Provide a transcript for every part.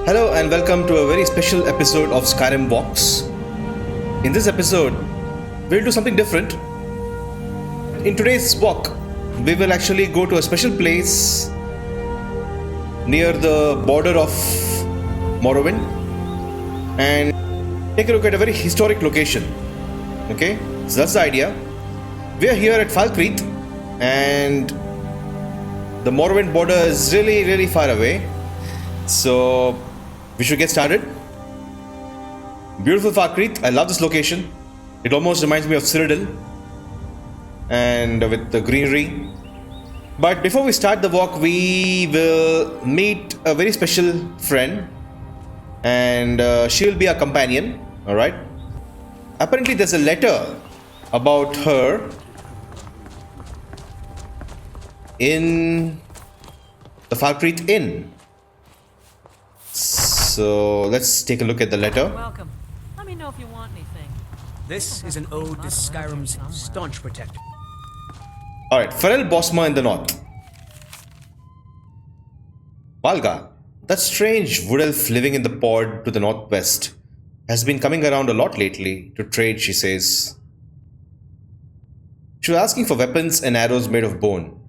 Hello and welcome to a very special episode of Skyrim Walks. In this episode, we'll do something different. In today's walk, we will actually go to a special place near the border of Morrowind and take a look at a very historic location. Okay, so that's the idea. We are here at Falkreath and the Morrowind border is really far away. So we should get started. Beautiful Falkreath. I love this location. It almost reminds me of Cyrodiil and with the greenery. But before we start the walk, we will meet a very special friend and she will be our companion. Alright. Apparently there's a letter about her in the Falkreath Inn. So let's take a look at the letter. Welcome. Let me know if you want anything. This is an ode to Skyrim's staunch protector. Alright, Strange Bosmer in the north. Valga, that strange wood elf living in the pod to the northwest, has been coming around a lot lately to trade, she says. She was asking for weapons and arrows made of bone.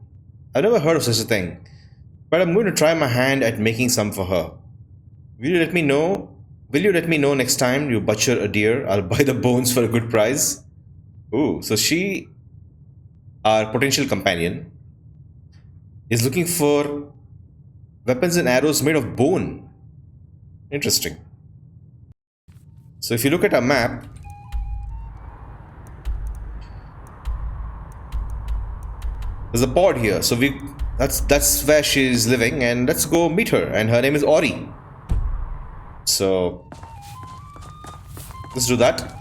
I've never heard of such a thing, but I'm going to try my hand at making some for her. Will you let me know next time you butcher a deer? I'll buy the bones for a good price. Ooh, so she, our potential companion, is looking for weapons and arrows made of bone. Interesting. So if you look at our map, there's a pod here. So that's where she's living, and let's go meet her. And her name is Auri. So let's do that.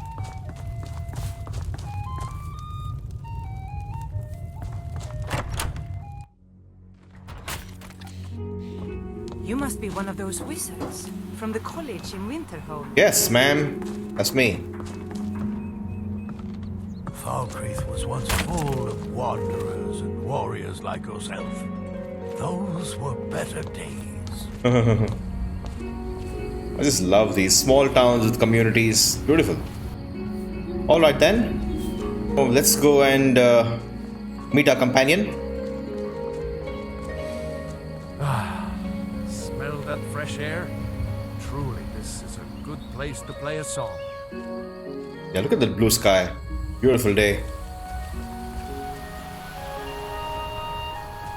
You must be one of those wizards from the college in Windhelm. Yes, ma'am. That's me. Falkreath was once full of wanderers and warriors like yourself. Those were better days. I just love these small towns with communities. Beautiful. Alright then. Oh, let's go and meet our companion. Smell that fresh air? Truly, this is a good place to play a song. Yeah, look at the blue sky. Beautiful day.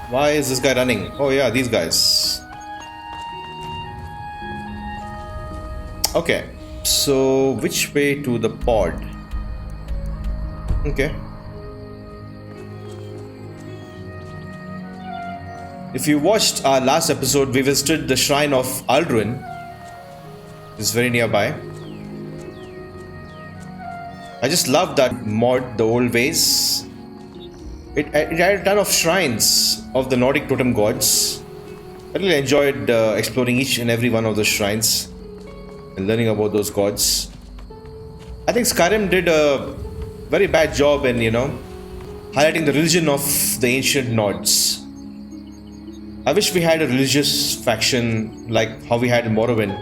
Why is this guy running? Oh yeah, these guys. Okay, so which way to the pod? Okay. If you watched our last episode, we visited the shrine of Whiterun. It's very nearby. I just love that mod, the old ways. It had a ton of shrines of the Nordic totem gods. I really enjoyed exploring each and every one of those shrines and learning about those gods. I think Skyrim did a very bad job in, highlighting the religion of the ancient Nords. I wish we had a religious faction like how we had in Morrowind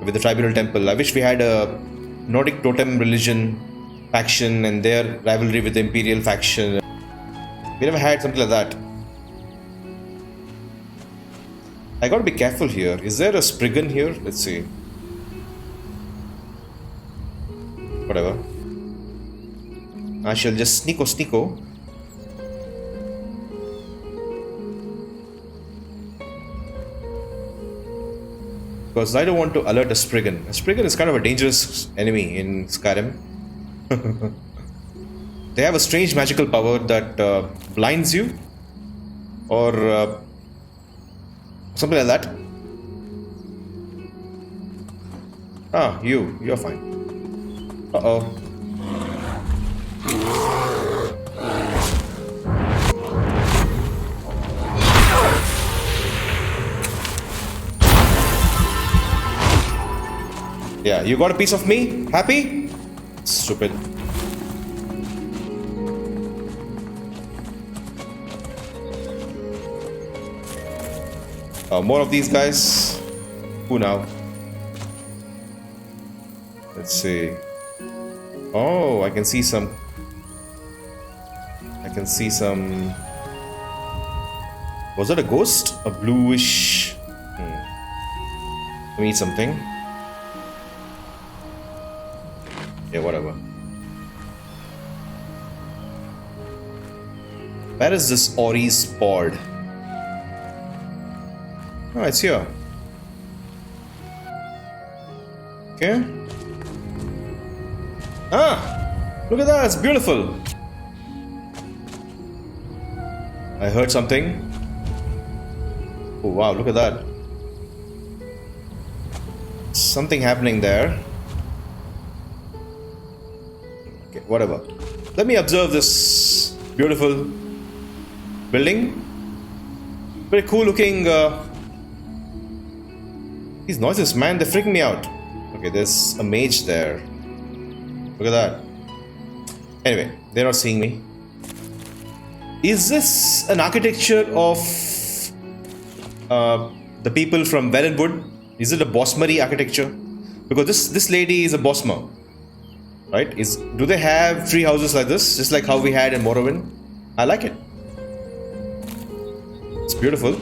with the Tribunal Temple. I wish we had a Nordic totem religion faction and their rivalry with the Imperial faction. We never had something like that. I gotta be careful here. Is there a Spriggan here? Let's see. Whatever. I shall just sneako. Because I don't want to alert a Spriggan. A Spriggan is kind of a dangerous enemy in Skyrim. They have a strange magical power that blinds you or something like that. Ah, you're fine. Uh-oh. Yeah, you got a piece of me? Happy? Stupid. More of these guys. Who now? Let's see. Oh, I can see some. Was that a ghost? A bluish. Let me eat something. Yeah, whatever. Where is this Auris Pod? Oh, it's here. Okay. Ah! Look at that, it's beautiful. I heard something. Oh wow, look at that. Something happening there. Okay, whatever. Let me observe this beautiful building. Very cool looking. These noises, man, they're freaking me out. Okay, there's a mage there. Look at that. Anyway, they're not seeing me. Is this an architecture of the people from Riverwood? Is it a Bosmery architecture? Because this lady is a Bosmer, right? Do they have tree houses like this, just like how we had in Morrowind? I like it. It's beautiful.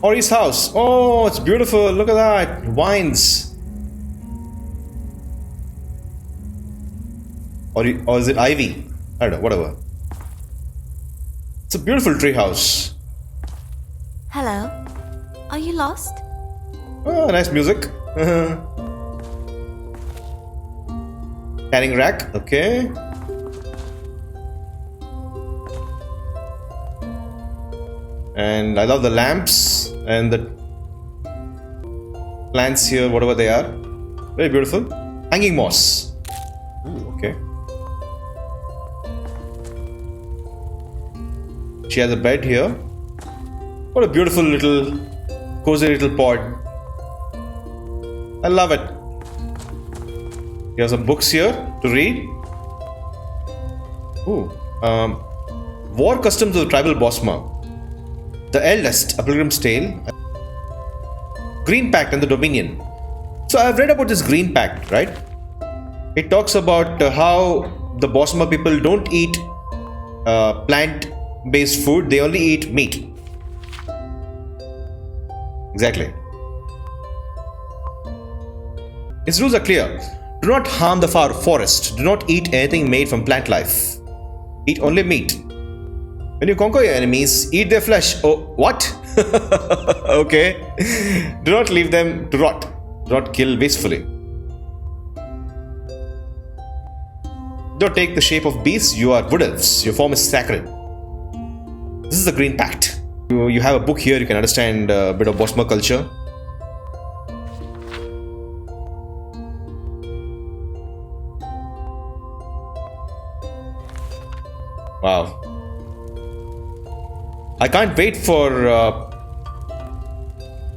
Auri's house. Oh, it's beautiful. Look at that. Vines. Or is it ivy? I don't know. Whatever. It's a beautiful tree house. Hello. Are you lost? Oh, nice music. Canning rack. Okay. And I love the lamps and the plants here, whatever they are. Very beautiful. Hanging moss. Ooh, okay. She has a bed here. What a beautiful little, cozy little pod. I love it. Here are some books here to read. Ooh. War Customs of the Tribal Bosmer. The Eldest, A Pilgrim's Tale. Green Pact and the Dominion. So I've read about this Green Pact, right? It talks about how the Bosmer people don't eat plant-based food, they only eat meat. Exactly. Its rules are clear. Do not harm the forest. Do not eat anything made from plant life. Eat only meat. When you conquer your enemies, eat their flesh. Oh, what? Okay. Do not leave them to rot. Do not kill wastefully. Do not take the shape of beasts. You are wood elves. Your form is sacred. This is the Green Pact. You have a book here. You can understand a bit of Bosmer culture. Wow. I can't wait for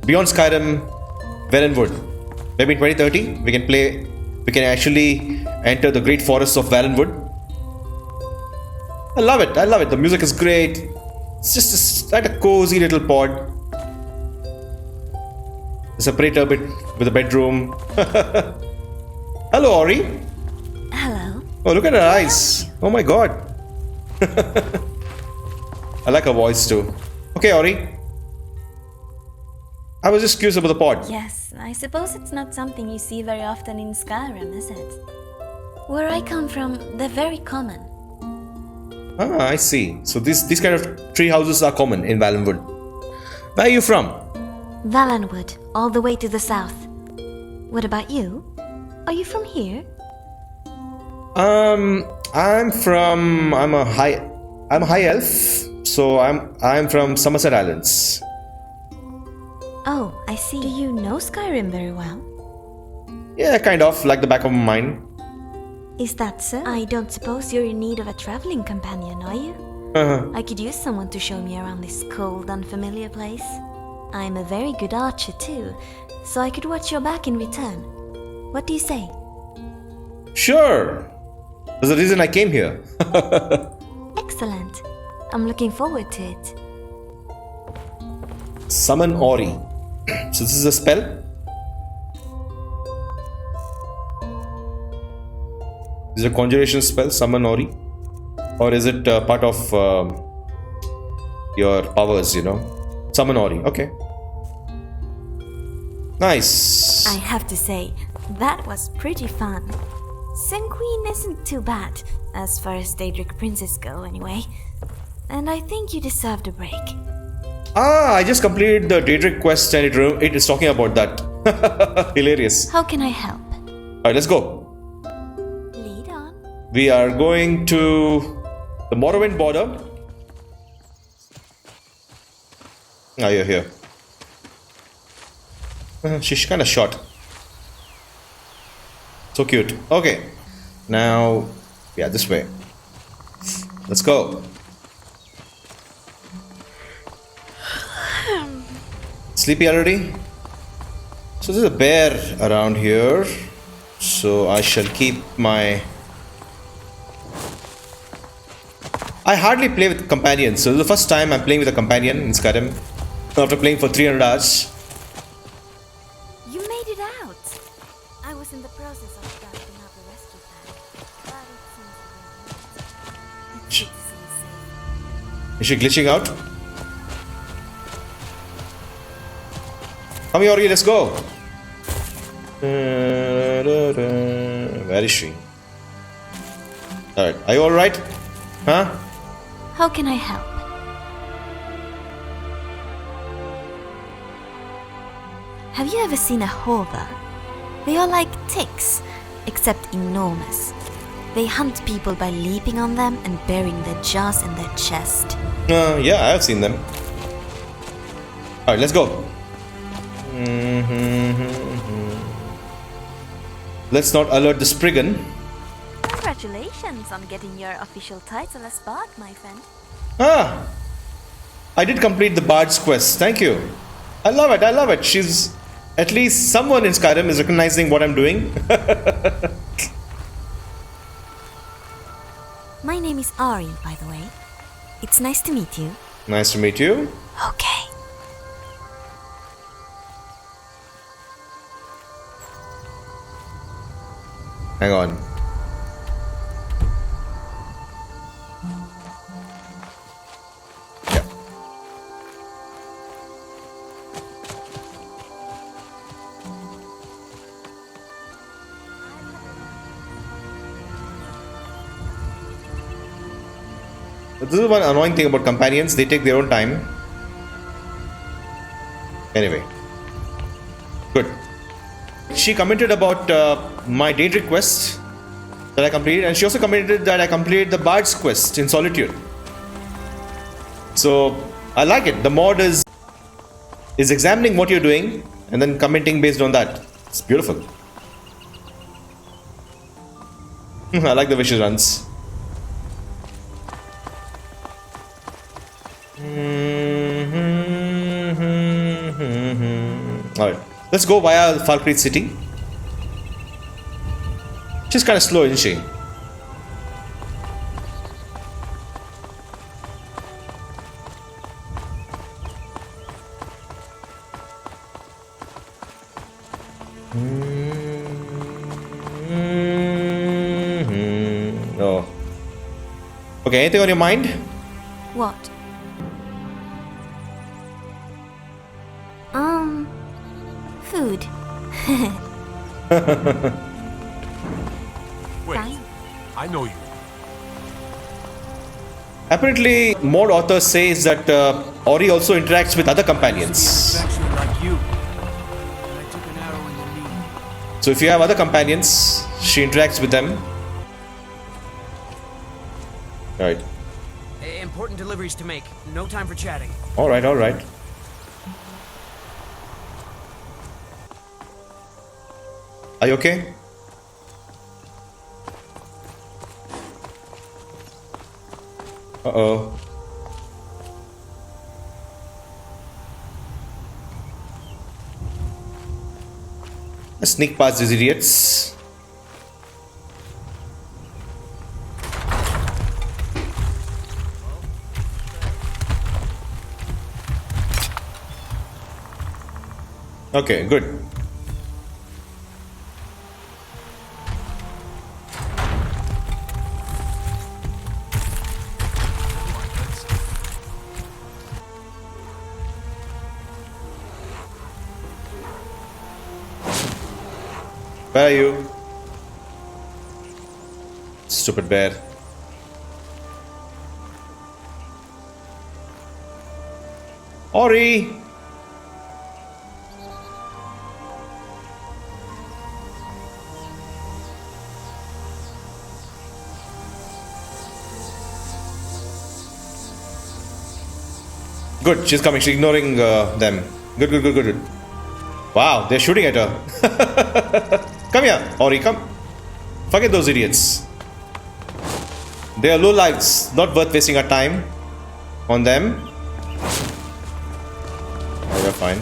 Beyond Skyrim Riverwood. Maybe in 2030 we can actually enter the great forests of Riverwood. I love it. The music is great. It's just like a cozy little pod. A separator bit with a bedroom. Hello, Auri. Hello. Oh, look at her eyes. Oh my god. I like her voice too. Okay, Auri. I was just curious about the pod. Yes, I suppose it's not something you see very often in Skyrim, is it? Where I come from, they're very common. Ah, I see. So these kind of tree houses are common in Riverwood. Where are you from? Valenwood, all the way to the south. What about you? Are you from here? I'm a high elf, so I'm from Somerset Islands. Oh, I see. Do you know Skyrim very well? Yeah, kind of, like the back of my mind. Is that so? I don't suppose you're in need of a traveling companion, are you? I could use someone to show me around this cold, unfamiliar place. I'm a very good archer too, so I could watch your back in return. What do you say? Sure. There's a reason I came here. Excellent. I'm looking forward to it. Summon Auri. So this is a spell? Is it a conjuration spell, summon Auri? Or is it part of your powers, you know? Summon Auri, okay. Nice. I have to say, that was pretty fun. Sun Queen isn't too bad, as far as Daedric Princes go anyway. And I think you deserved a break. Ah, I just completed the Daedric quest and it is talking about that. Hilarious. How can I help? Alright, let's go. Lead on. We are going to the Morrowind Border. Ah, you're here. She's kind of short. So cute. Okay. Now, yeah, this way. Let's go. Sleepy already? So there's a bear around here. So I shall keep my... I hardly play with companions. So this is the first time I'm playing with a companion in Skyrim. After playing for 300 hours. You made it out. I was in the process of drafting up a rescue plan, but it seems to be Is she glitching out? Come here, Auri, let's go. Where is she? Alright, are you alright? Huh? How can I help? Have you ever seen a hover? They are like ticks, except enormous. They hunt people by leaping on them and burying their jaws in their chest. Yeah, I have seen them. Alright, let's go. Let's not alert the Spriggan. Congratulations on getting your official title as Bard, my friend. Ah! I did complete the Bard's quest, thank you. I love it, I love it. She's... At least someone in Skyrim is recognizing what I'm doing. My name is Auri, by the way. It's nice to meet you. Nice to meet you. Okay. Hang on. Yeah. This is one annoying thing about companions, they take their own time. Anyway. Good. She commented about my Daedric quest that I completed, and she also commented that I completed the Bard's quest in Solitude. So I like it. The mod is examining what you're doing and then commenting based on that. It's beautiful. I like the way she runs. Alright, let's go via Falkreath city. She's kind of slow, isn't she? No. Okay, anything on your mind? What? Food. Wait, Fine. I know you. Apparently, mod author says that Auri also interacts with other companions. Actually, like you. And I took an arrow in the knee. So if you have other companions, she interacts with them. Alright. Important deliveries to make. No time for chatting. Alright, alright. Are you okay? Uh-oh. Let's sneak past these idiots. Okay, good. Where are you? Stupid bear. Auri! Good, she's coming. She's ignoring them. Good, good, good, good, good. Wow, they're shooting at her. Come here, Auri, come. Forget those idiots. They are low lives, not worth wasting our time on them. Oh, we're fine.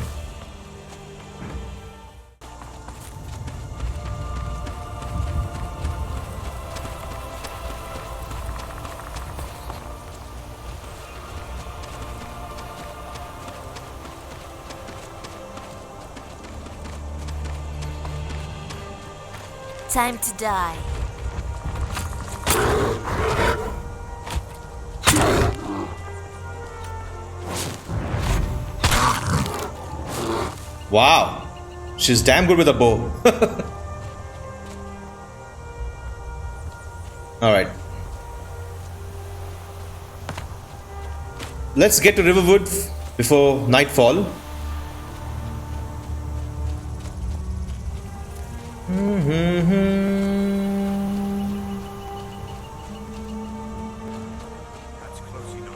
Time to die. Wow, she's damn good with a bow. Alright. Let's get to Riverwood before nightfall. That's close enough.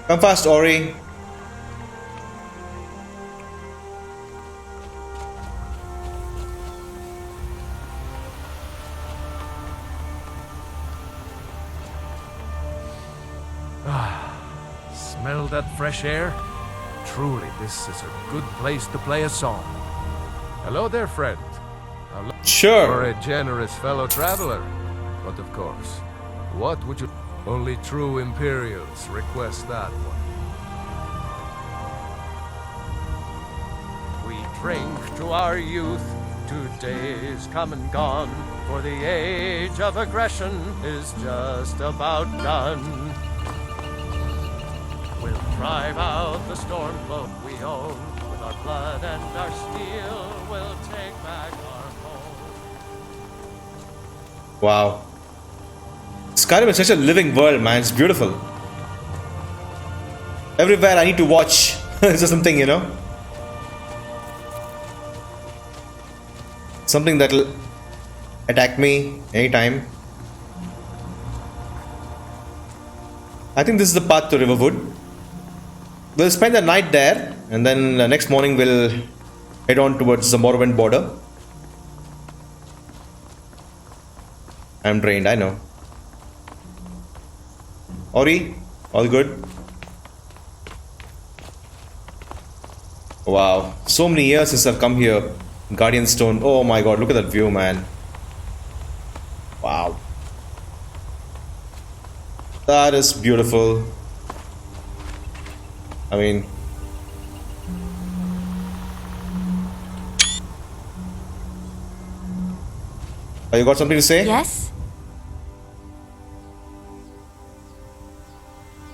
Come fast, Auri. Smell that fresh air? Truly, this is a good place to play a song. Hello there, friend. Hello. Sure. You're a generous fellow traveler. But of course, what would you... Only true Imperials request that one. We drink to our youth, 2 days come and gone, for the age of aggression is just about done. We'll drive out the stormcloak we own, with our blood and our steel, we'll take back our home. Wow. Skyrim is such a living world, man. It's beautiful. Everywhere I need to watch. Is there something, you know? Something that'll attack me anytime. I think this is the path to Riverwood. We'll spend the night there, and then next morning we'll head on towards the Morrowind Border. I'm drained, I know. Auri, all good? Wow, so many years since I've come here. Guardian Stone, oh my god, look at that view, man. Wow. That is beautiful. I mean... Oh, you got something to say? Yes?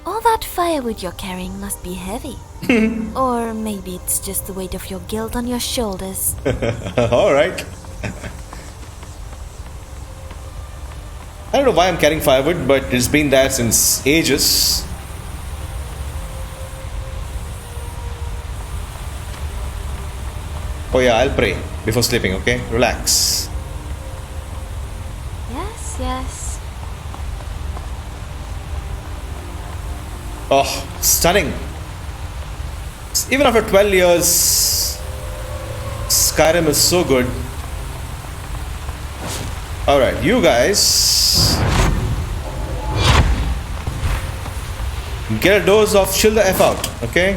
All that firewood you're carrying must be heavy. Or maybe it's just the weight of your guilt on your shoulders. Alright. I don't know why I'm carrying firewood, but it's been there since ages. Oh yeah, I'll pray before sleeping, okay? Relax. Yes, yes. Oh, stunning. Even after 12 years, Skyrim is so good. Alright, you guys get a dose of chill the F out, okay?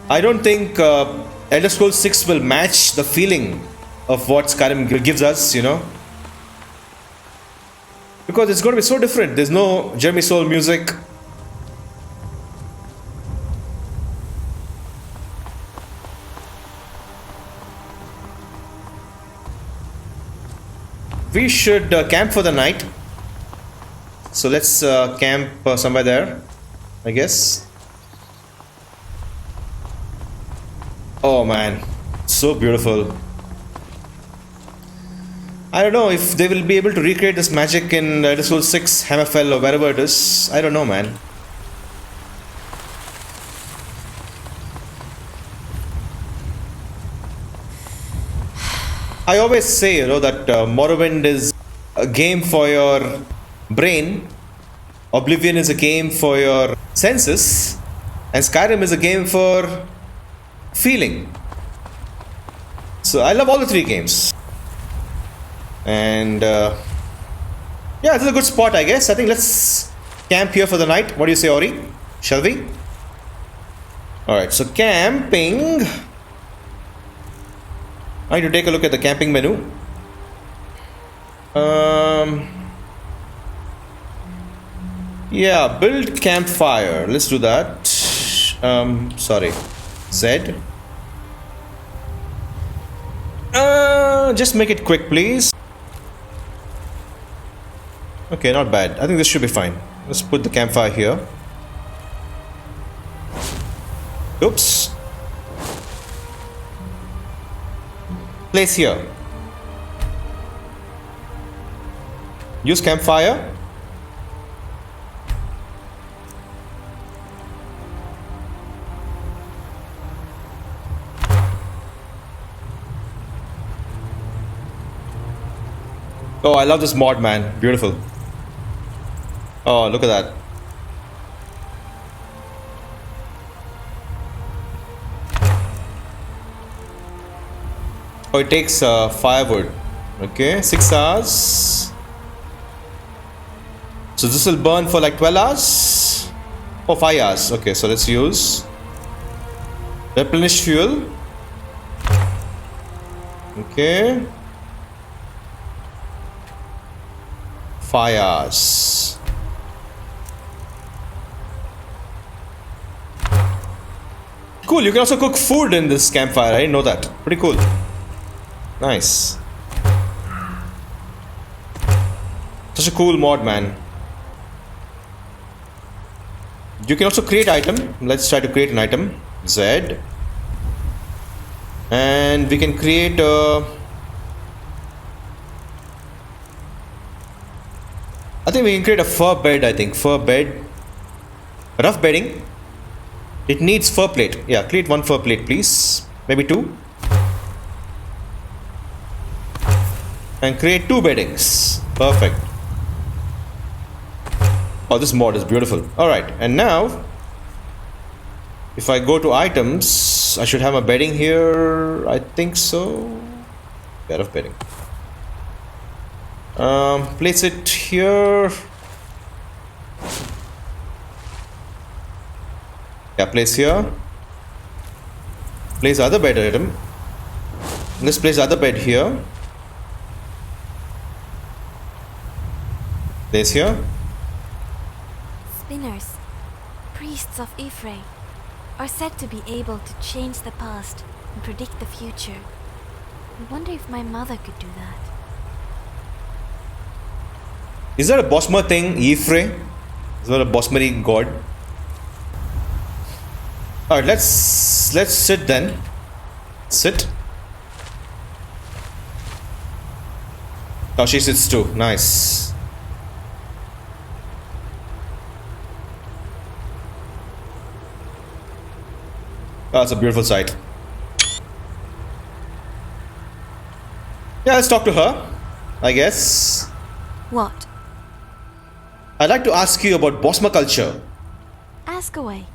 I don't think Elder Scrolls 6 will match the feeling of what Skyrim gives us, you know. Because it's going to be so different. There's no Jeremy Soule music. We should camp for the night. So let's camp somewhere there, I guess. Oh man, so beautiful. I don't know if they will be able to recreate this magic in Elder Scrolls 6, Hammerfell, or wherever it is. I don't know, man. I always say, you know, that Morrowind is a game for your brain, Oblivion is a game for your senses, and Skyrim is a game for feeling. So I love all the three games. And yeah, this is a good spot, I guess. I think let's camp here for the night. What do you say, Auri? Shall we? Alright, so camping. I need to take a look at the camping menu. Yeah, build campfire. Let's do that. Sorry. Z. Just make it quick, please. Okay, not bad. I think this should be fine. Let's put the campfire here. Oops. Place here. Use campfire. Oh, I love this mod, man. Beautiful. Oh, look at that. Oh, it takes firewood. Okay, 6 hours. So this will burn for like 12 hours? Oh, 5 hours. Okay, so let's use replenish fuel. Okay. 5 hours. Cool, you can also cook food in this campfire. I didn't know that. Pretty cool. Nice. Such a cool mod, man. You can also create item. Let's try to create an item. Z. And we can create a... I think we can create a fur bed, I think. Fur bed. Rough bedding. It needs fur plate. Yeah, create 1 fur plate, please. Maybe 2. And create 2 beddings. Perfect. Oh, this mod is beautiful. Alright, and now if I go to items, I should have a bedding here. I think so. Yeah, rough bedding. Place it here. Yeah, place here. Place other bed item. Let's place other bed here. Place here. Spinners, priests of Ifre, are said to be able to change the past and predict the future. I wonder if my mother could do that. Is that a Bosmer thing? Ifre? Is that a Bosmeri god? Alright, let's sit then. Sit. Oh, she sits too. Nice. Oh, that's a beautiful sight. Yeah, let's talk to her, I guess. What? I'd like to ask you about Bosmer culture. Ask away.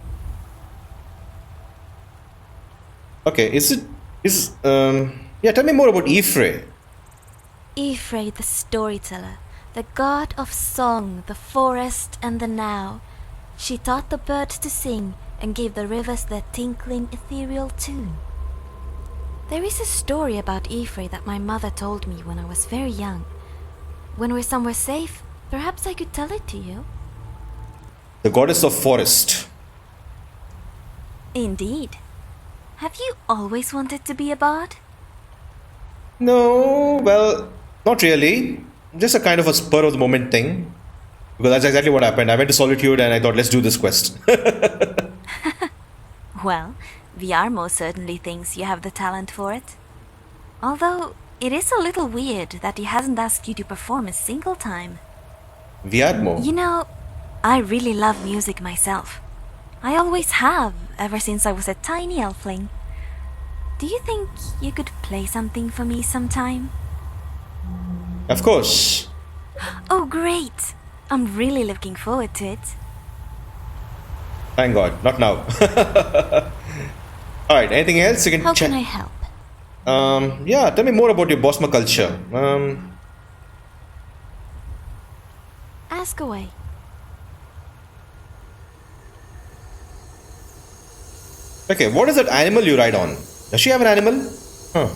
Okay, yeah, tell me more about Ifre. Ifre the storyteller, the god of song, the forest and the now. She taught the birds to sing and gave the rivers their tinkling ethereal tune. There is a story about Auri that my mother told me when I was very young. When we're somewhere safe, perhaps I could tell it to you. The goddess of forest. Indeed. Have you always wanted to be a bard? No, well, not really. Just a kind of a spur of the moment thing. Because that's exactly what happened. I went to Solitude and I thought, let's do this quest. Well, VR most certainly thinks you have the talent for it. Although, it is a little weird that he hasn't asked you to perform a single time. Viadmo. You know, I really love music myself. I always have, ever since I was a tiny elfling. Do you think you could play something for me sometime? Of course. Oh, great! I'm really looking forward to it. Thank God. Not now. Alright, anything else you can How can I help? Yeah, tell me more about your Bosmer culture. Ask away. Okay, what is that animal you ride on? Does she have an animal? Huh.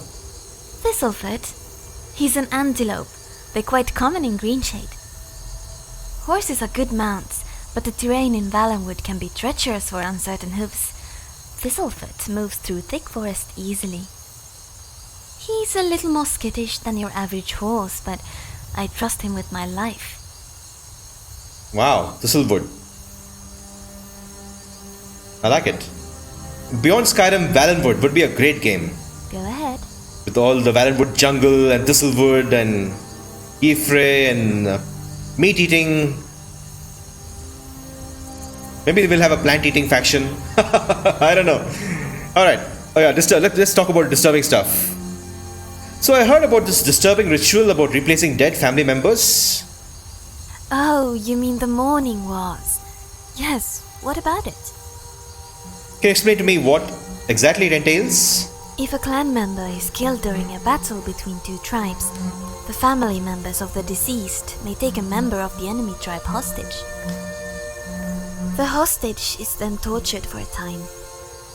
Thistlefoot. He's an antelope. They're quite common in Greenshade. Horses are good mounts, but the terrain in Valenwood can be treacherous for uncertain hooves. Thistlefoot moves through thick forest easily. He's a little more skittish than your average horse, but I trust him with my life. Wow, Thistlewood. I like it. Beyond Skyrim, Valenwood would be a great game. Go ahead. With all the Valenwood jungle and Thistlewood and Auri and meat eating. Maybe we'll have a plant eating faction. I don't know. Alright. Oh yeah, let's talk about disturbing stuff. So I heard about this disturbing ritual about replacing dead family members. Oh, you mean the mourning wars? Yes, what about it? Can you explain to me what exactly it entails? If a clan member is killed during a battle between two tribes, the family members of the deceased may take a member of the enemy tribe hostage. The hostage is then tortured for a time,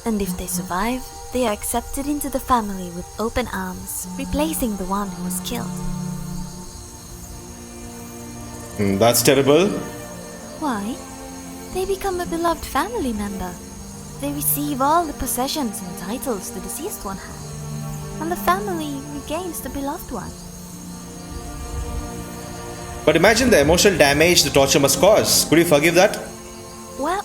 and if they survive, they are accepted into the family with open arms, replacing the one who was killed. That's terrible. Why? They become a beloved family member. They receive all the possessions and titles the deceased one had, and the family regains the beloved one. But imagine the emotional damage the torture must cause. Could you forgive that? Well,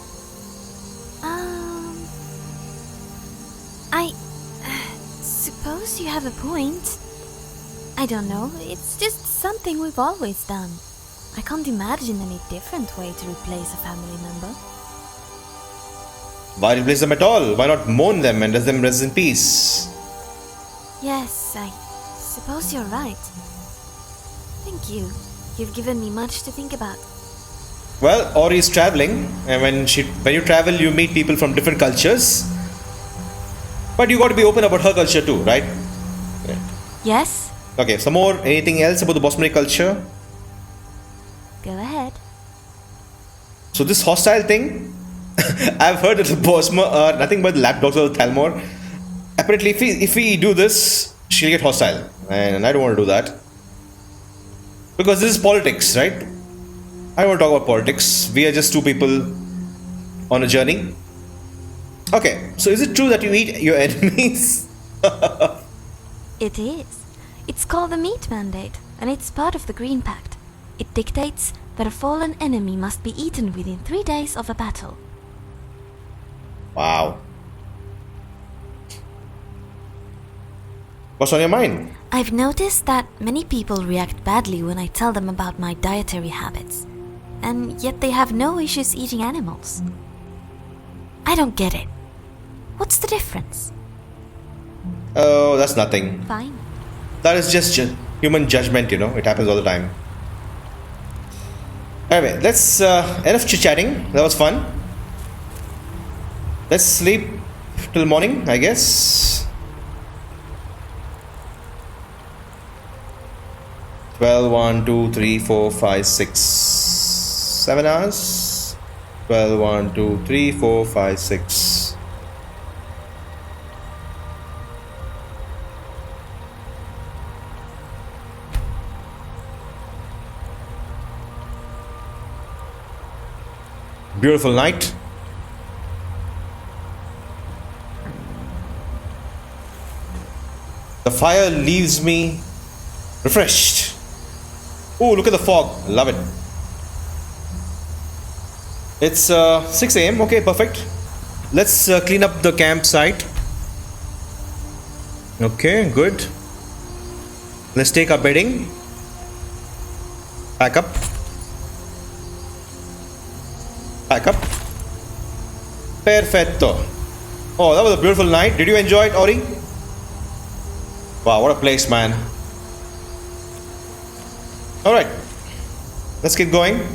I suppose you have a point. I don't know, it's just something we've always done. I can't imagine any different way to replace a family member. Why replace them at all? Why not mourn them and let them rest in peace? Yes, I suppose you're right. Thank you. You've given me much to think about. Well, Auri is traveling, and when you travel, you meet people from different cultures. But you got to be open about her culture too, right? Yeah. Yes? Okay, some more. Anything else about the Bosmer culture? Go ahead. So this hostile thing, I've heard that the Bosmer are nothing but the lapdogs of the Thalmor. Apparently, if we do this, she'll get hostile, and I don't want to do that. Because this is politics, right? I don't want to talk about politics. We are just two people on a journey. Okay, so is it true that you eat your enemies? It is. It's called the Meat Mandate, and it's part of the Green Pact. It dictates that a fallen enemy must be eaten within 3 days of a battle. Wow. What's on your mind? I've noticed that many people react badly when I tell them about my dietary habits, and yet they have no issues eating animals. I don't get it. What's the difference? Oh, that's nothing. Fine. That is just human judgment, you know. It happens all the time. Anyway, let's enough chit-chatting. That was fun. Let's sleep till morning, I guess. 12, 1, 2, 3, 4, 5, 6, 7 hours. 12, 1, 2, 3, 4, 5, 6. Beautiful night. The fire leaves me refreshed. Oh, look at the fog. Love it. It's 6 a.m. Okay, perfect. Let's clean up the campsite. Okay, good. Let's take our bedding. Pack up. Pack up. Perfetto. Oh, that was a beautiful night. Did you enjoy it, Auri? Wow, what a place, man. Alright. Let's keep going.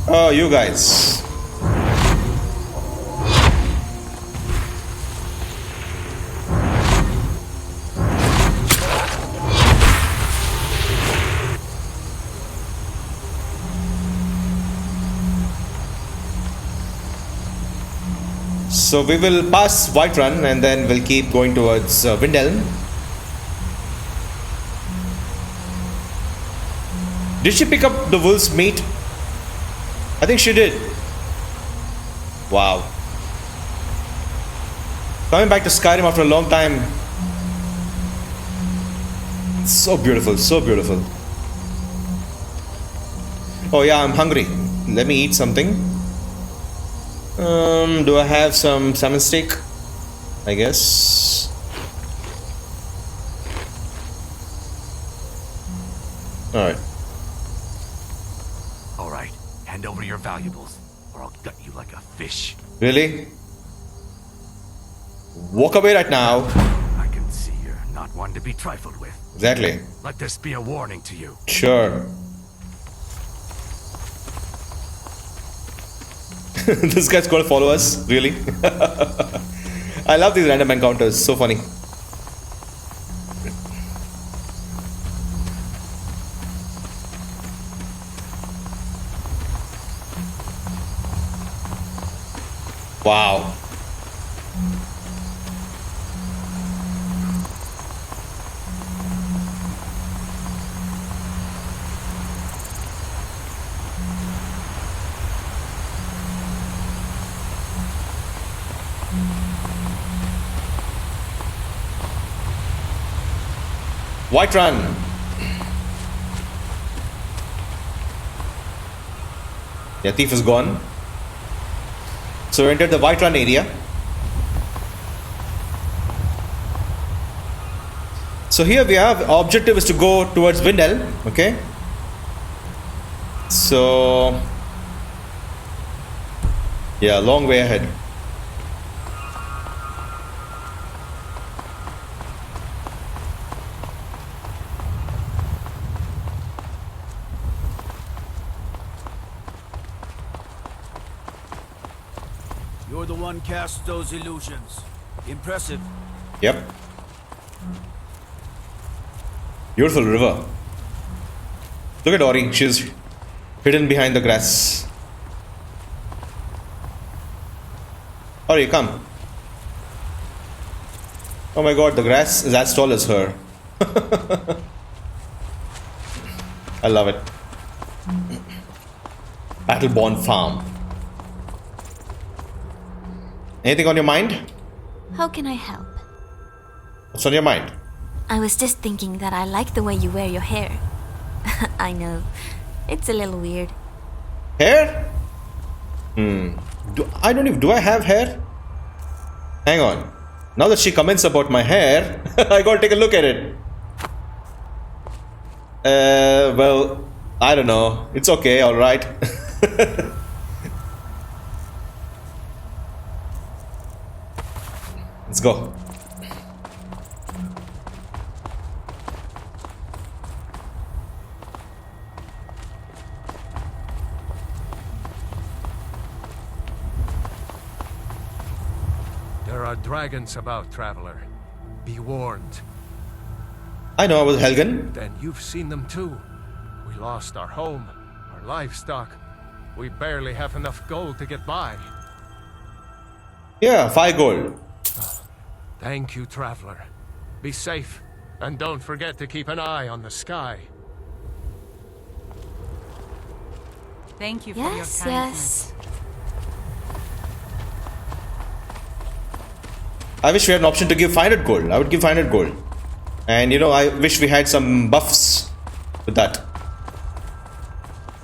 Oh, you guys. So we will pass Whiterun and then we'll keep going towards Windhelm. Did she pick up the wolf's meat? I think she did. Wow. Coming back to Skyrim after a long time. It's so beautiful, so beautiful. Oh yeah, I'm hungry. Let me eat something. Do I have some salmon steak? I guess. Alright. Alright, hand over your valuables, or I'll gut you like a fish. Really? Walk away right now. I can see you're not one to be trifled with. Exactly. Let this be a warning to you. Sure. This guy's gonna follow us? Really? I love these random encounters. So funny. Wow. Whiterun. Yeah, thief is gone. So we entered the Whiterun area. So here we have, our objective is to go towards Windhelm, okay? So yeah, long way ahead. You're the one cast those illusions. Impressive. Yep. Beautiful river. Look at Auri, she's hidden behind the grass. Auri, come. Oh my god, the grass is as tall as her. I love it. Battleborn Farm. Anything on your mind? How can I help? What's on your mind? I was just thinking that I like the way you wear your hair. I know. It's a little weird. Hair? Do I have hair? Hang on. Now that she comments about my hair, I gotta take a look at it. Well, I don't know. It's okay, alright. Let's go. There are dragons about, traveler. Be warned. I know I was Helgen. Then you've seen them too. We lost our home, our livestock. We barely have enough gold to get by. Yeah, 5 gold. Thank you, traveler. Be safe. And don't forget to keep an eye on the sky. Thank you for your Yes, kindness. yes. I wish we had an option to give 500 gold. I would give 500 gold. And you know, I wish we had some buffs with that.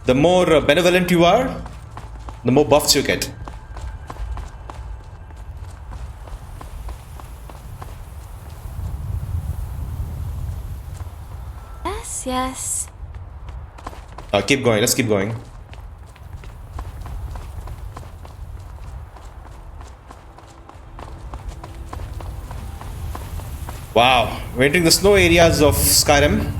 The more benevolent you are, the more buffs you get. Yes, yes. Keep going, let's keep going. Wow, we're entering the snow areas of Skyrim.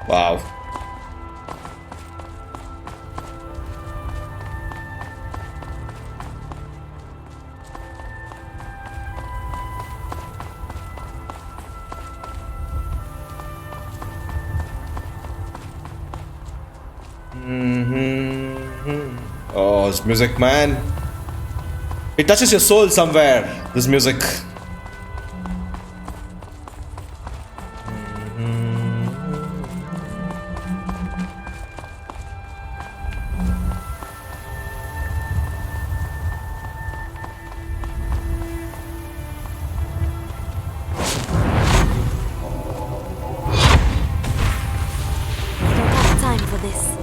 Wow. Oh, this music, man. It touches your soul somewhere, this music. Don't have time for this.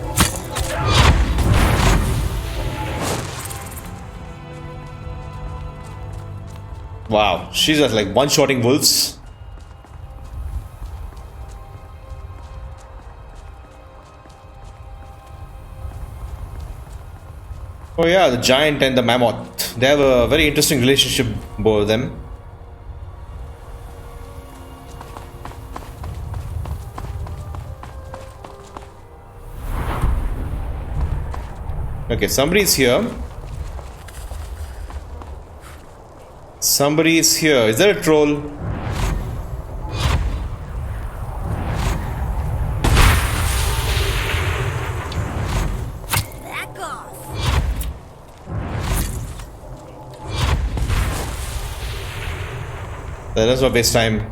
Wow, she's just like one-shotting wolves. Oh yeah, the giant and the mammoth. They have a very interesting relationship, both of them. Okay, somebody's here. Somebody is here. Is there a troll? Back off. Let's not waste time.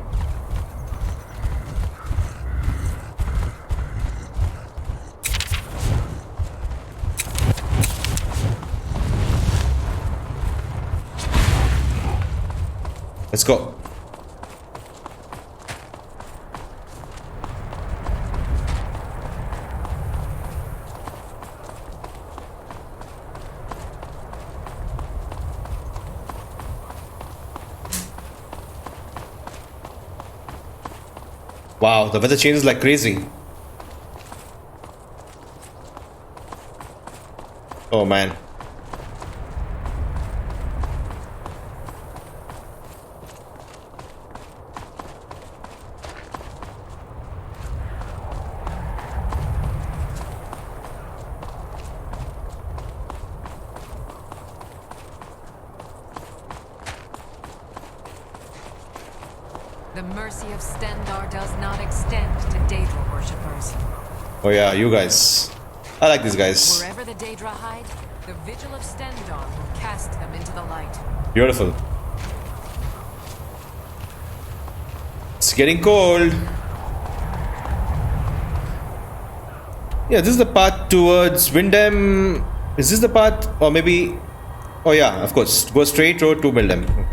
Let's go. Wow, the weather changes like crazy. Oh man. The mercy of Stendar does not extend to Daedra worshippers. Oh yeah, you guys. I like these guys. Wherever the Daedra hide, the vigil of Stendar will cast them into the light. Beautiful. It's getting cold. Yeah, this is the path towards Windhelm. Is this the path? Or maybe... Oh yeah, of course. Go straight road to Windhelm. Okay.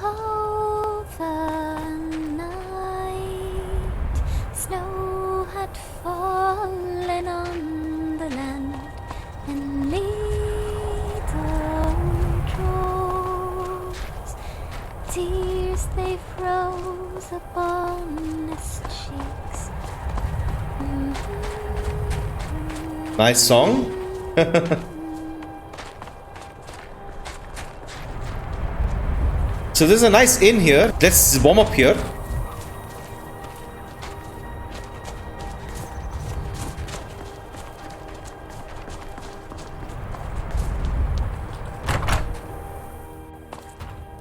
Oh, the night. Snow had fallen on the land, and little drops. Tears they froze upon his cheeks. Nice song. So there's a nice inn here. Let's warm up here.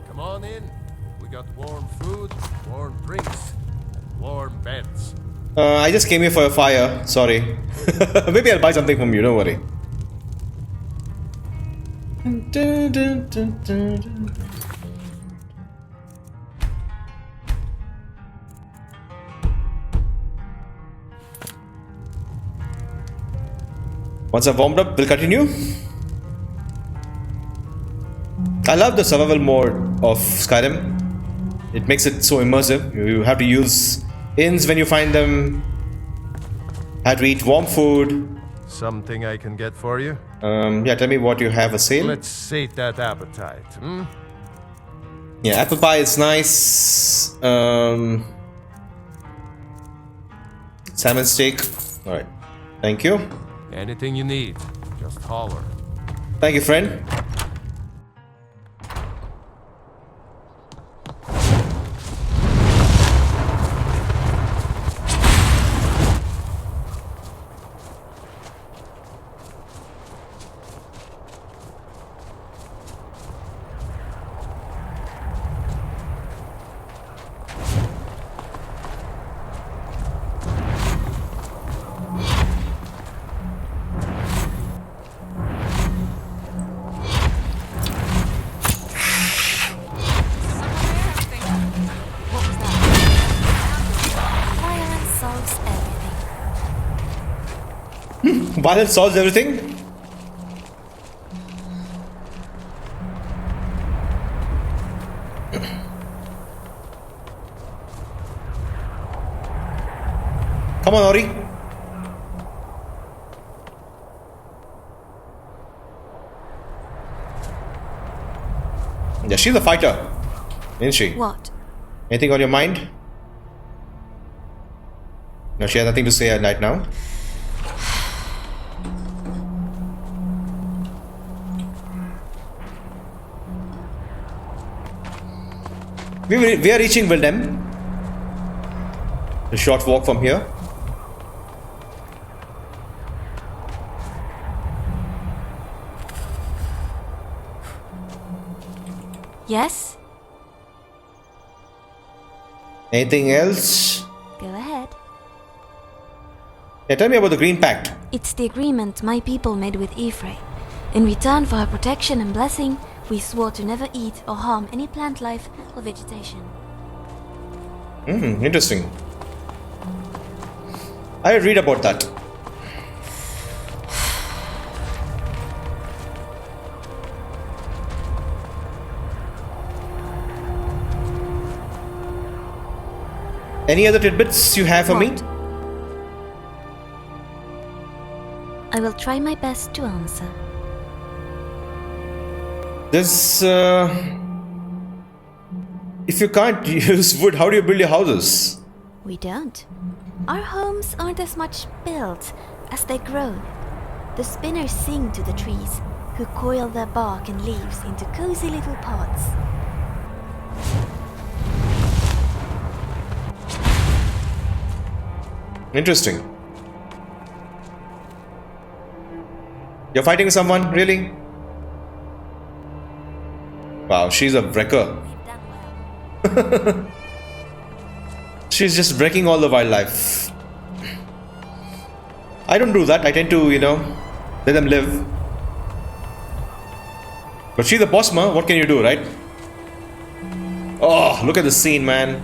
Come on in. We got warm food, warm drinks, and warm beds. I just came here for a fire. Sorry. Maybe I'll buy something from you. Don't worry. Once I've warmed up, we'll continue. I love the survival mode of Skyrim. It makes it so immersive. You have to use inns when you find them. Have to eat warm food. Something I can get for you? Yeah, tell me what you have for sale. Let's sate that appetite, hmm? Yeah, apple pie is nice. Salmon steak. Alright. Thank you. Anything you need, just holler. Thank you, friend. Violence solves everything? Come on, Auri. Yeah, she's a fighter, isn't she? What? Anything on your mind? No, she has nothing to say at night now. We are reaching Windhelm. A short walk from here. Yes? Anything else? Go ahead. Yeah, tell me about the Green Pact. It's the agreement my people made with Ephraim. In return for her protection and blessing, we swore to never eat or harm any plant life or vegetation. Interesting. I read about that. Any other tidbits you have for me? What? I will try my best to answer. This, if you can't use wood, how do you build your houses? We don't. Our homes aren't as much built as they grow. The spinners sing to the trees, who coil their bark and leaves into cozy little pots. Interesting. You're fighting someone, really? Wow, she's a wrecker. We've done well. She's just wrecking all the wildlife. I don't do that. I tend to, let them live. But she's a Bosmer. What can you do, right? Oh, look at the scene, man.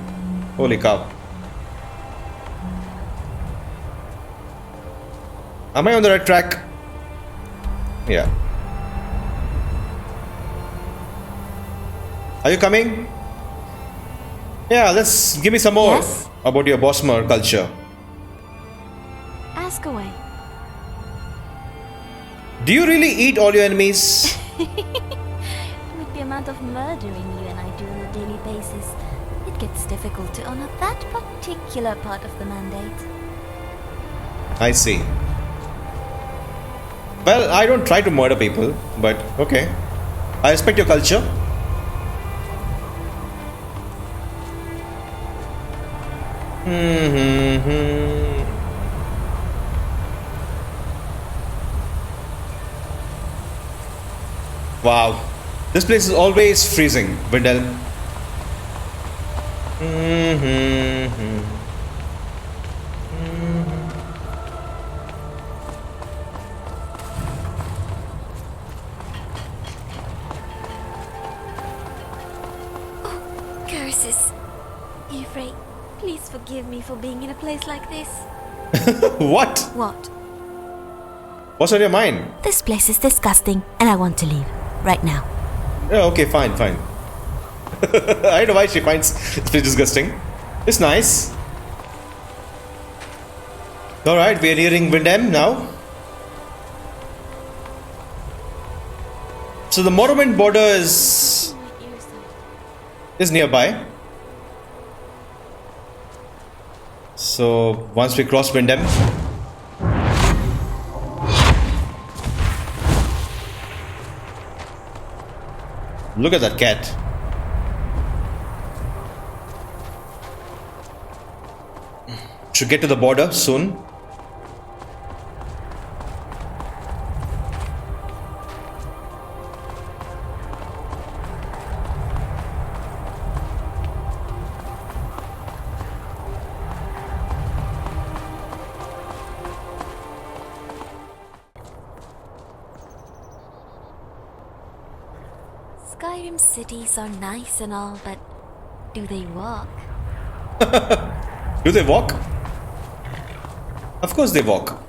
Holy cow. Am I on the right track? Yeah. Are you coming? Yeah, give me some more Yes? about your Bosmer culture. Ask away. Do you really eat all your enemies? With the amount of murdering you and I do on a daily basis, it gets difficult to honor that particular part of the mandate. I see. Well, I don't try to murder people, but okay. I respect your culture. Wow. This place is always freezing, Windhelm. Jesus. Euphrates, please forgive me for being in a place like this. What? What? What's on your mind? This place is disgusting and I want to leave. Right now. Yeah, okay, fine. I don't know why she finds this place disgusting. It's nice. Alright, we are nearing Windhelm now. So the Morrowind Border is nearby. So once we cross Windhelm, look at that cat. Should get to the border soon. Skyrim cities are nice and all, but do they walk? Do they walk? Of course they walk.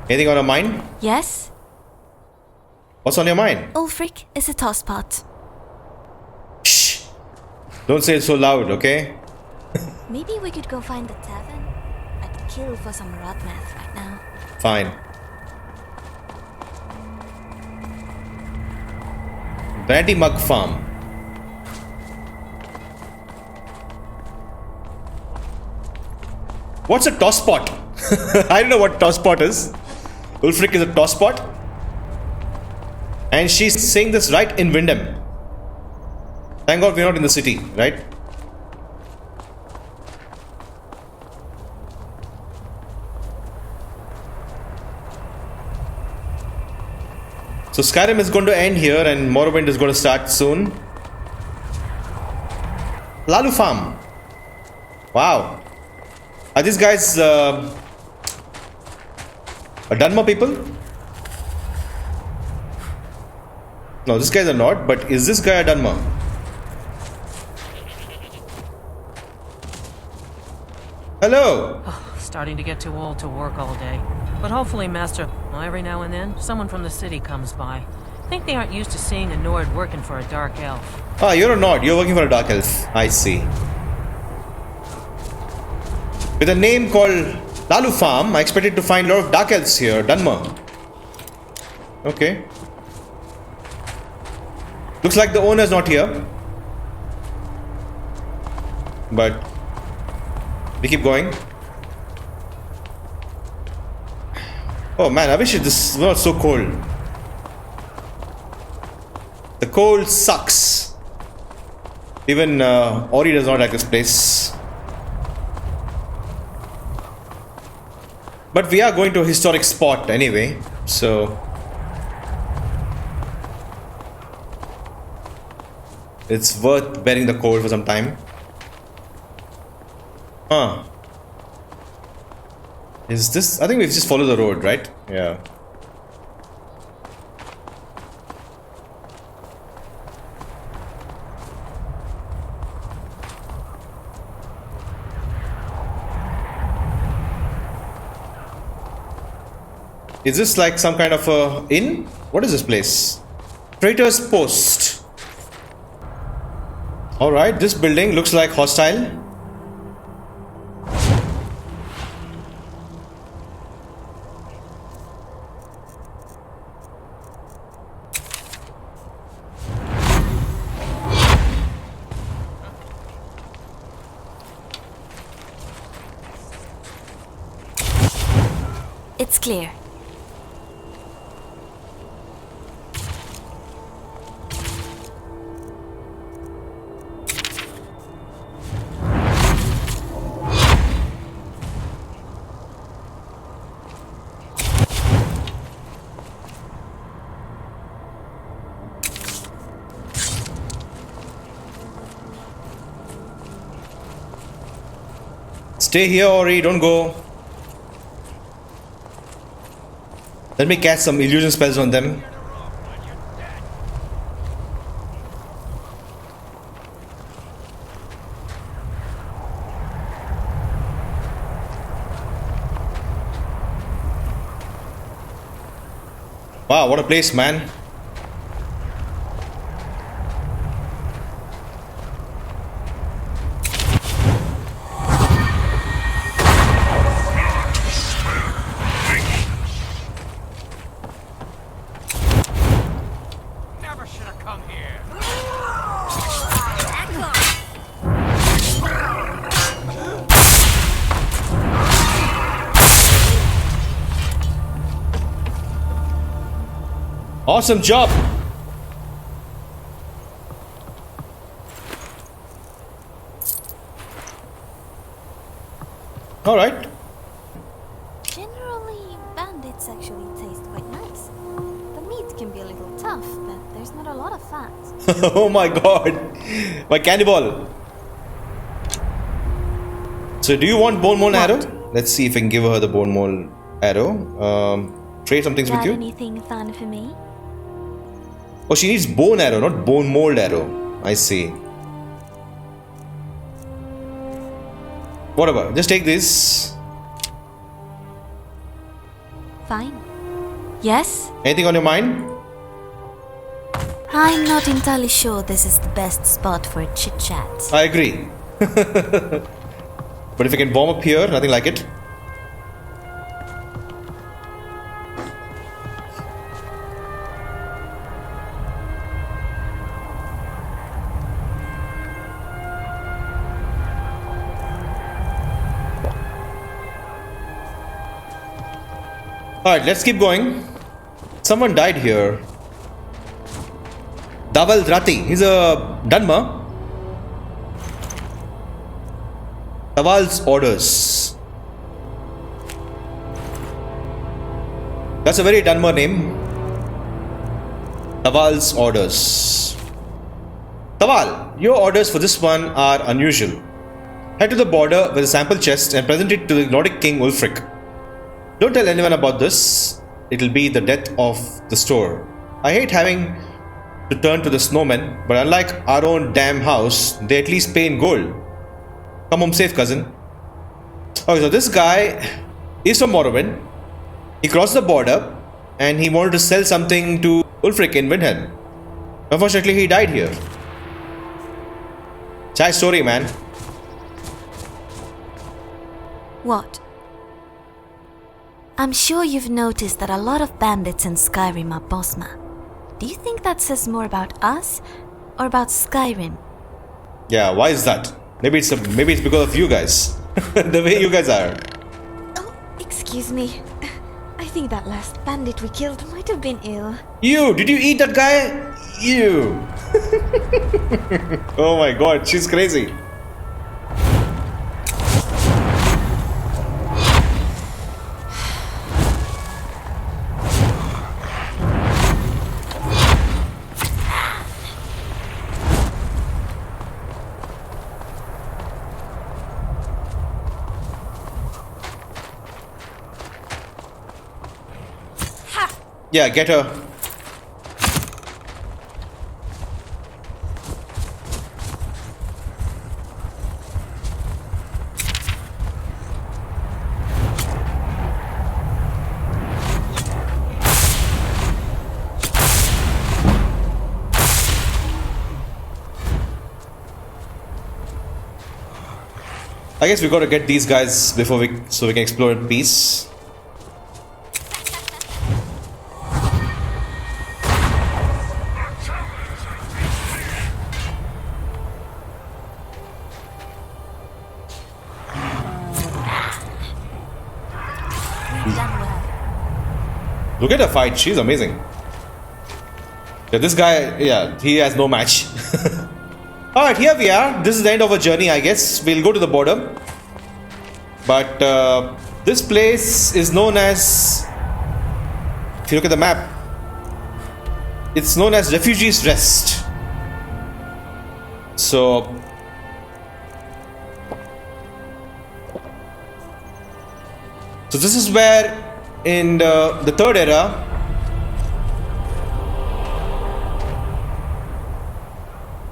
Anything on your mind? Yes? What's on your mind? Ulfric is a tosspot. Shh! Don't say it so loud, okay? Maybe we could go find the tavern. I'd kill for some Rodmath right now. Fine. Brandy Mug Farm. What's a tosspot? I don't know what tosspot is. Ulfric is a tosspot. And she's saying this right in Windhelm. Thank God we're not in the city, right? So Skyrim is going to end here and Morrowind is going to start soon. Lalu Farm. Wow. Are these guys Dunmer people? No, these guys are not, but is this guy a Dunmer? Hello! Starting to get too old to work all day. But hopefully, Master, every now and then, someone from the city comes by. I think they aren't used to seeing a Nord working for a dark elf. Ah, you're a Nord. You're working for a dark elf. I see. With a name called Lalu Farm, I expected to find a lot of dark elves here. Dunmer. Okay. Looks like the owner's not here. But we keep going. Oh man, I wish this was not so cold. The cold sucks. Even Auri does not like this place. But we are going to a historic spot anyway, so it's worth bearing the cold for some time. Huh. Is this... I think we've just followed the road, right? Yeah. Is this like some kind of a inn? What is this place? Traitor's Post. Alright, this building looks like hostile. It's clear. Stay here, Auri, don't go. Let me cast some illusion spells on them. Wow, what a place, man. Never should have come here. Awesome job. All right. Generally, bandits actually taste quite nice. The meat can be a little tough, but there's not a lot of fat. Oh my god. My cannibal. So do you want bone mole arrow? Let's see if I can give her the bone mole arrow. Trade some things with Got you. anything fun for me? Oh, she needs bone arrow, not bone mold arrow. I see. Whatever. Just take this. Fine. Yes? Anything on your mind? I'm not entirely sure this is the best spot for a chit-chat. I agree. But if you can warm up here, nothing like it. Alright, let's keep going. Someone died here. Daval Drati. He's a Dunmer. Daval's orders. That's a very Dunmer name. Daval's orders. Daval, your orders for this one are unusual. Head to the border with a sample chest and present it to the Nordic king Ulfric. Don't tell anyone about this. It'll be the death of the store. I hate having to turn to the snowmen, but unlike our own damn house, they at least pay in gold. Come home safe, cousin. Okay, so this guy is from Morrowind. He crossed the border and he wanted to sell something to Ulfric in Windhelm. Unfortunately, he died here. Sad story, man. What? I'm sure you've noticed that a lot of bandits in Skyrim are Bosmer. Do you think that says more about us or about Skyrim? Yeah, why is that? Maybe it's because of you guys. The way you guys are. Oh, excuse me. I think that last bandit we killed might have been ill. You! Did you eat that guy? You! Oh my god, she's crazy. Yeah, get her. I guess we gotta get these guys before so we can explore in peace. Look at her fight, she's amazing. Yeah, this guy, yeah, he has no match. Alright, here we are. This is the end of our journey, I guess. We'll go to the border. But this place is known as, if you look at the map, it's known as Refugees Rest. So this is where in the third era,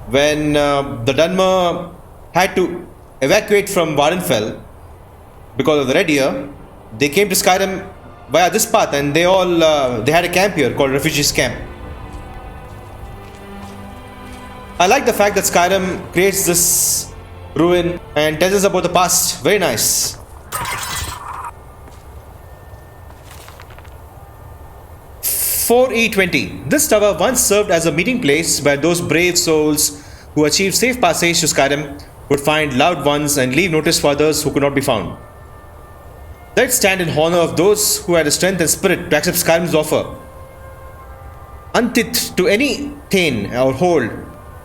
when the Dunmer had to evacuate from Wardenfell because of the Red Year, they came to Skyrim via this path, and they had a camp here called Refugees Camp. I like the fact that Skyrim creates this ruin and tells us about the past. Very nice. (4E20). This tower once served as a meeting place where those brave souls who achieved safe passage to Skyrim would find loved ones and leave notice for others who could not be found. Let it stand in honor of those who had the strength and spirit to accept Skyrim's offer. Untithed to any thane or hold,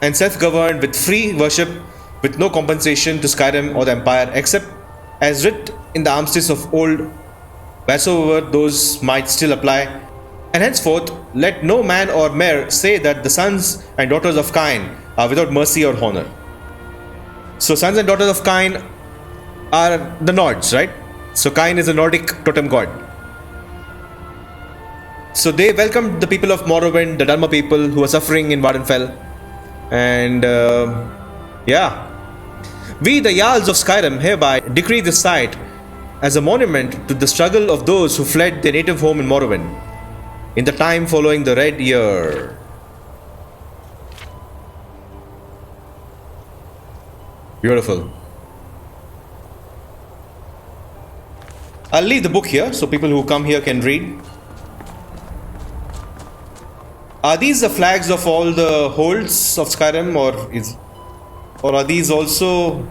and self-governed with free worship with no compensation to Skyrim or the Empire, except as writ in the armistice of old, wheresoever those might still apply. And henceforth, let no man or mare say that the sons and daughters of Cain are without mercy or honor. So, sons and daughters of Cain are the Nords, right? So, Cain is a Nordic totem god. So, they welcomed the people of Morrowind, the Dharma people who were suffering in Wardenfell. And, yeah. We, the Jarls of Skyrim, hereby decree this site as a monument to the struggle of those who fled their native home in Morrowind in the time following the Red Year. Beautiful. I'll leave the book here so people who come here can read. Are these the flags of all the holds of Skyrim, or are these also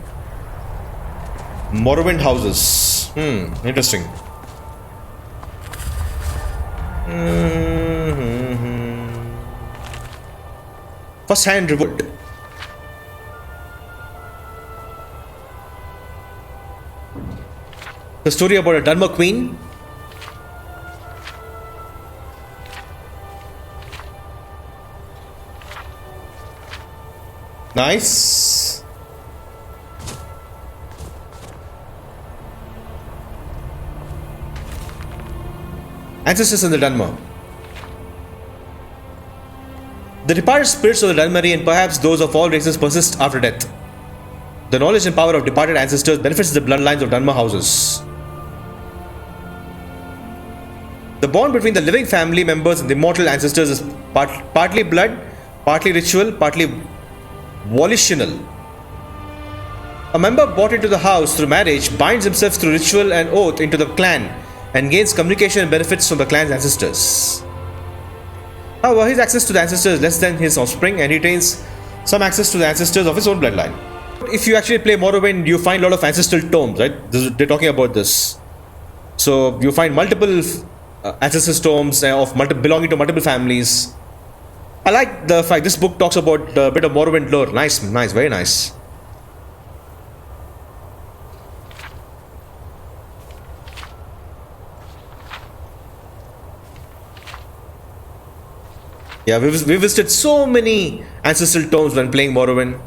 Morrowind houses? Interesting. First-hand revolt. The story about a Dharma queen. Nice. Ancestors in the Dunmer. The departed spirits of the Dunmeri and perhaps those of all races persist after death. The knowledge and power of departed ancestors benefits the bloodlines of Dunmer houses. The bond between the living family members and the immortal ancestors is partly blood, partly ritual, partly volitional. A member brought into the house through marriage binds himself through ritual and oath into the clan and gains communication and benefits from the clan's ancestors. However, his access to the ancestors is less than his offspring, and he retains some access to the ancestors of his own bloodline. If you actually play Morrowind, you find a lot of ancestral tomes, right? They're talking about this. So you find multiple ancestral tomes belonging to multiple families. I like the fact this book talks about a bit of Morrowind lore. Nice, very nice. Yeah, we visited so many ancestral tomes when playing Morrowind.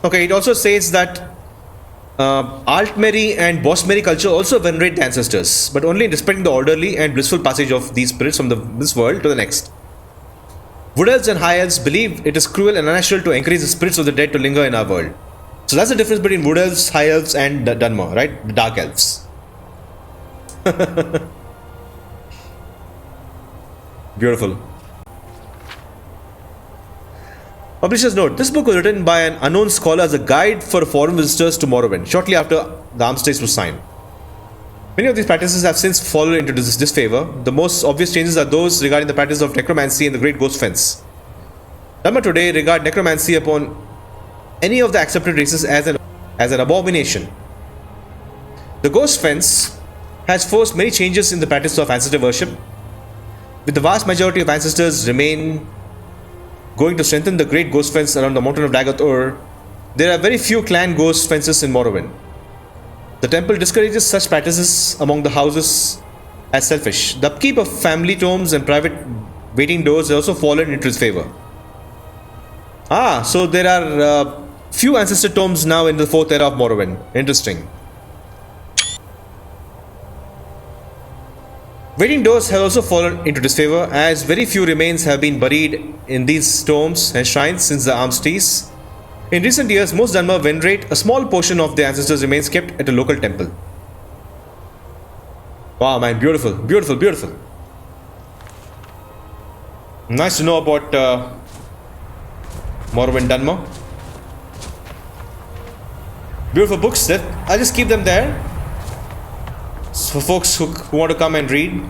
Okay, it also says that Altmeri and Bosmeri culture also venerate the ancestors, but only in respecting the orderly and blissful passage of these spirits from this world to the next. Wood elves and high elves believe it is cruel and unnatural to encourage the spirits of the dead to linger in our world. So that's the difference between wood elves, high elves, and Dunmer, right? The dark elves. Beautiful. Publisher's note: this book was written by an unknown scholar as a guide for foreign visitors to Morrowind, shortly after the armistice was signed. Many of these practices have since fallen into disfavor. The most obvious changes are those regarding the practice of necromancy and the Great Ghost Fence. Dunmer today regard necromancy upon any of the accepted races as an abomination. The Ghost Fence has forced many changes in the practice of ancestor worship, with the vast majority of ancestors remain going to strengthen the Great Ghost Fence around the mountain of Dagoth. There are very few clan ghost fences in Morrowind. The temple discourages such practices among the houses as selfish. The upkeep of family tombs and private waiting doors has also fallen into its favor. So there are Few ancestor tombs now in the 4th era of Morrowind. Interesting. Waiting doors have also fallen into disfavor, as very few remains have been buried in these tombs and shrines since the armistice. In recent years, most Dunmer venerate a small portion of their ancestors' remains kept at a local temple. Wow, man, beautiful, beautiful, beautiful. Nice to know about Morrowind Dunmer. Beautiful books. I'll just keep them there for folks who want to come and read.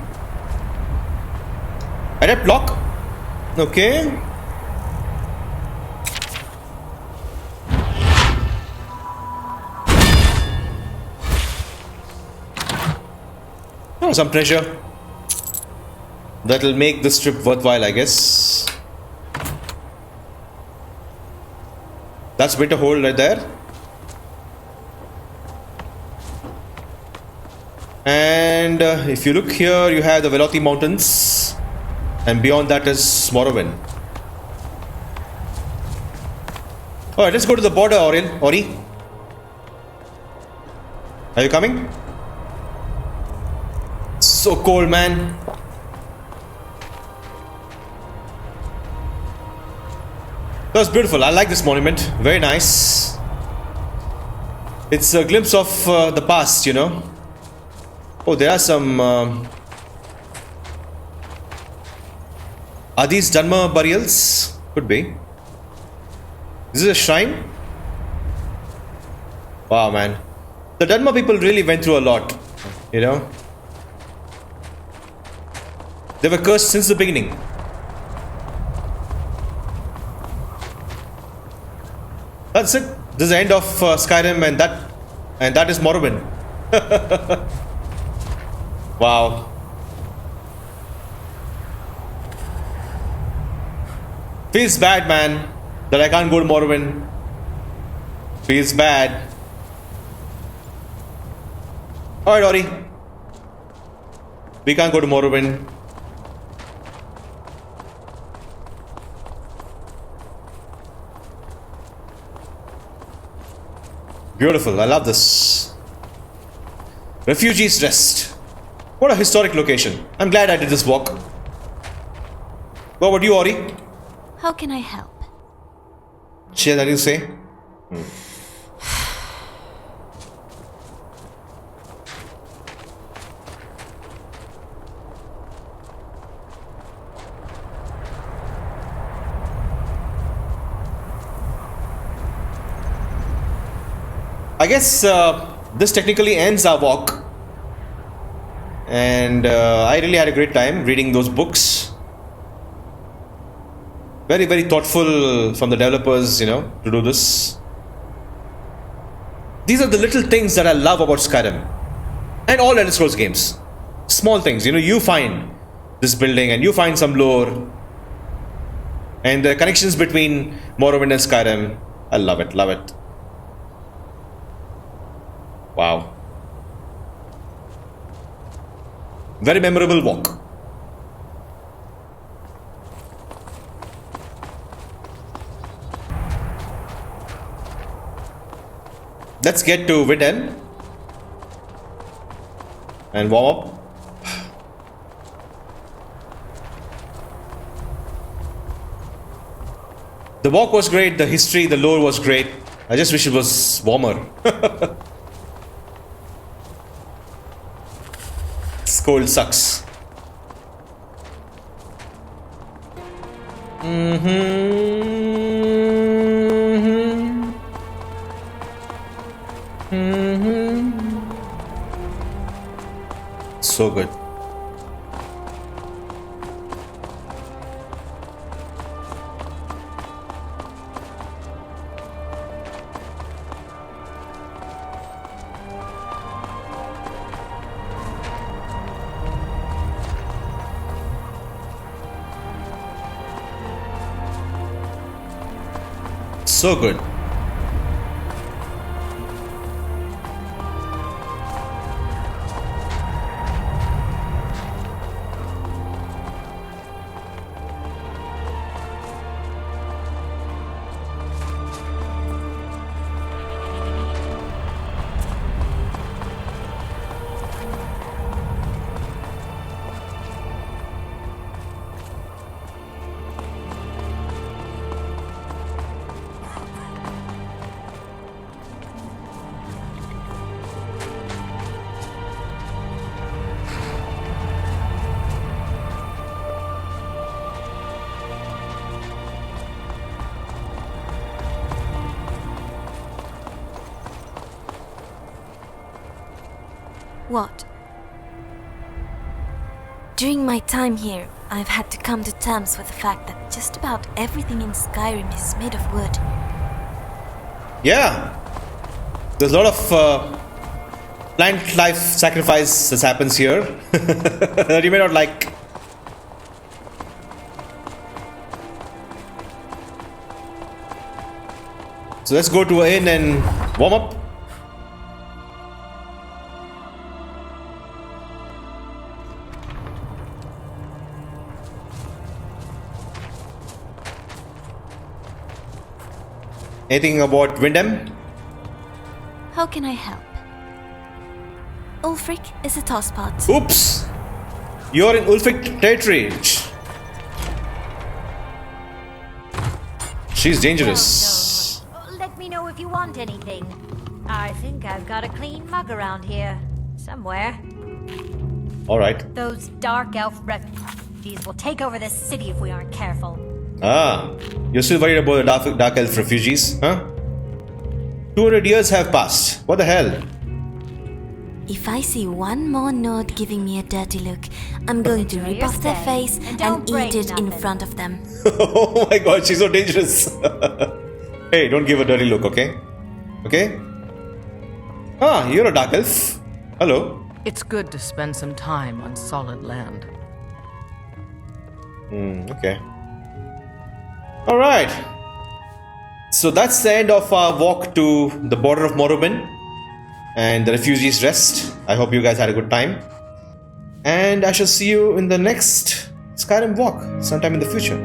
Adept block. Okay. Oh, some treasure. That'll make this trip worthwhile, I guess. That's bit of hole right there. And if you look here, you have the Velothi Mountains, and beyond that is Morrowind. Alright, let's go to the border, Auri. Are you coming? So cold, man. That was beautiful. I like this monument. Very nice. It's a glimpse of the past, you know. Oh, there are some... Are these Dunmer burials? Could be. Is this a shrine? Wow, man. The Dunmer people really went through a lot, you know. They were cursed since the beginning. That's it. This is the end of Skyrim, and that is Morrowind. Wow. Feels bad, man, that I can't go to Morrowind. Feels bad. Alright, Auri. We can't go to Morrowind. Beautiful, I love this. Refugees Rest. What a historic location. I'm glad I did this walk. What about you, Auri? How can I help? Share that you say? I guess this technically ends our walk. And I really had a great time reading those books. Very, very thoughtful from the developers, you know, to do this. These are the little things that I love about Skyrim and all Elder Scrolls games. Small things, you know, you find this building and you find some lore and the connections between Morrowind and Skyrim. I love it, love it. Wow. Very memorable walk. Let's get to Windhelm and warm up. The walk was great, the history, the lore was great. I just wish it was warmer. This cold sucks. So good. So good. What? During my time here, I've had to come to terms with the fact that just about everything in Skyrim is made of wood. Yeah. There's a lot of plant life sacrifice that happens here that you may not like. So let's go to an inn and warm up. Anything about Windhelm? How can I help? Ulfric is a tosspot. Oops! You're in Ulfric territory. She's dangerous. Let me know if you want anything. I think I've got a clean mug around here. Somewhere. Alright. Those dark elf refugees will take over this city if we aren't careful. Ah, you're still worried about the dark elf refugees, huh? 200 years have passed. What the hell? If I see one more Nord giving me a dirty look, I'm going to rip off their face and eat it in front of them. Oh my god, she's so dangerous. Hey, don't give a dirty look, okay? Okay? Ah, you're a dark elf. Hello. It's good to spend some time on solid land. Okay. Alright. So that's the end of our walk to the border of Morrowind and the refugees' rest. I hope you guys had a good time. And I shall see you in the next Skyrim walk sometime in the future.